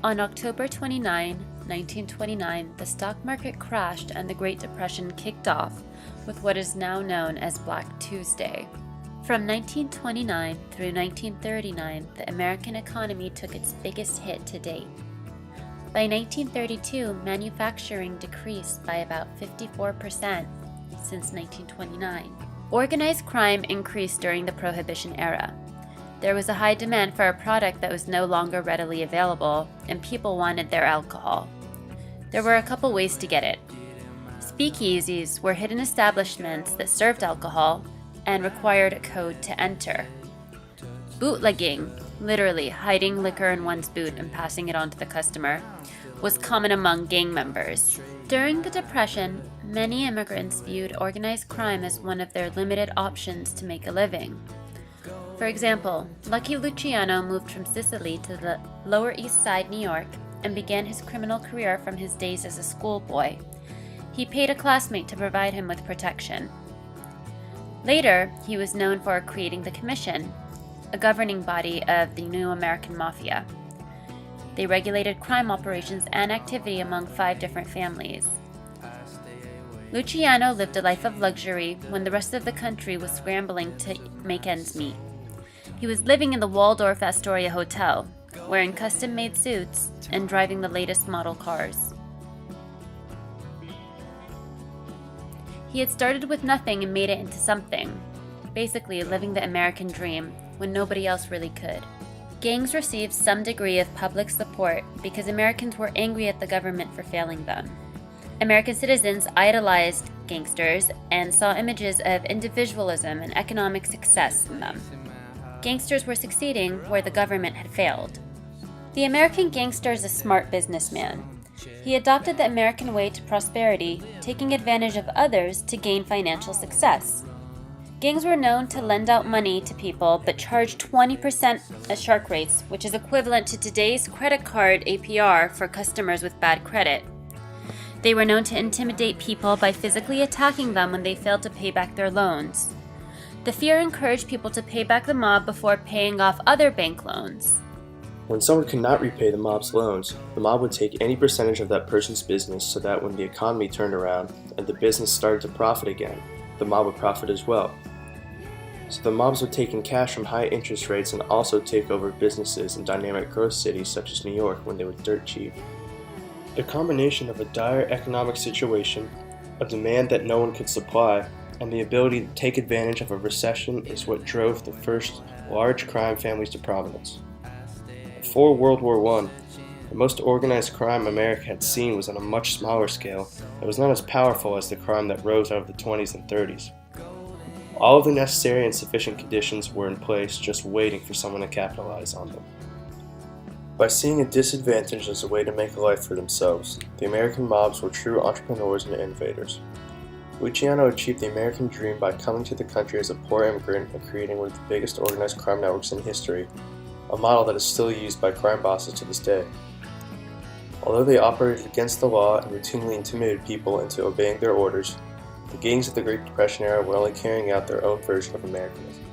On October 29, 1929, the stock market crashed and the Great Depression kicked off with what is now known as Black Tuesday. From 1929 through 1939, the American economy took its biggest hit to date. By 1932, manufacturing decreased by about 54% since 1929. Organized crime increased during the Prohibition era. There was a high demand for a product that was no longer readily available, and people wanted their alcohol. There were a couple ways to get it. Speakeasies were hidden establishments that served alcohol and required a code to enter. Bootlegging, literally hiding liquor in one's boot and passing it on to the customer, was common among gang members. During the Depression, many immigrants viewed organized crime as one of their limited options to make a living. For example, Lucky Luciano moved from Sicily to the Lower East Side, New York, and began his criminal career from his days as a schoolboy. He paid a classmate to provide him with protection. Later, he was known for creating the Commission, a governing body of the new American Mafia. They regulated crime operations and activity among 5 different families. Luciano lived a life of luxury when the rest of the country was scrambling to make ends meet. He was living in the Waldorf Astoria Hotel, wearing custom-made suits and driving the latest model cars. He had started with nothing and made it into something, basically living the American dream when nobody else really could. Gangs received some degree of public support because Americans were angry at the government for failing them. American citizens idolized gangsters and saw images of individualism and economic success in them. Gangsters were succeeding where the government had failed. The American gangster is a smart businessman. He adopted the American way to prosperity, taking advantage of others to gain financial success. Gangs were known to lend out money to people but charged 20% as shark rates, which is equivalent to today's credit card APR for customers with bad credit. They were known to intimidate people by physically attacking them when they failed to pay back their loans. The fear encouraged people to pay back the mob before paying off other bank loans. When someone could not repay the mob's loans, the mob would take any percentage of that person's business so that when the economy turned around and the business started to profit again, the mob would profit as well. So the mobs would take in cash from high interest rates and also take over businesses in dynamic growth cities such as New York when they were dirt cheap. The combination of a dire economic situation, a demand that no one could supply, and the ability to take advantage of a recession is what drove the first large crime families to prominence. Before World War I, the most organized crime America had seen was on a much smaller scale that was not as powerful as the crime that rose out of the 20s and 30s. All of the necessary and sufficient conditions were in place, just waiting for someone to capitalize on them. By seeing a disadvantage as a way to make a life for themselves, the American mobs were true entrepreneurs and innovators. Luciano achieved the American dream by coming to the country as a poor immigrant and creating one of the biggest organized crime networks in history, a model that is still used by crime bosses to this day. Although they operated against the law and routinely intimidated people into obeying their orders, the gangs of the Great Depression era were only carrying out their own version of Americanism.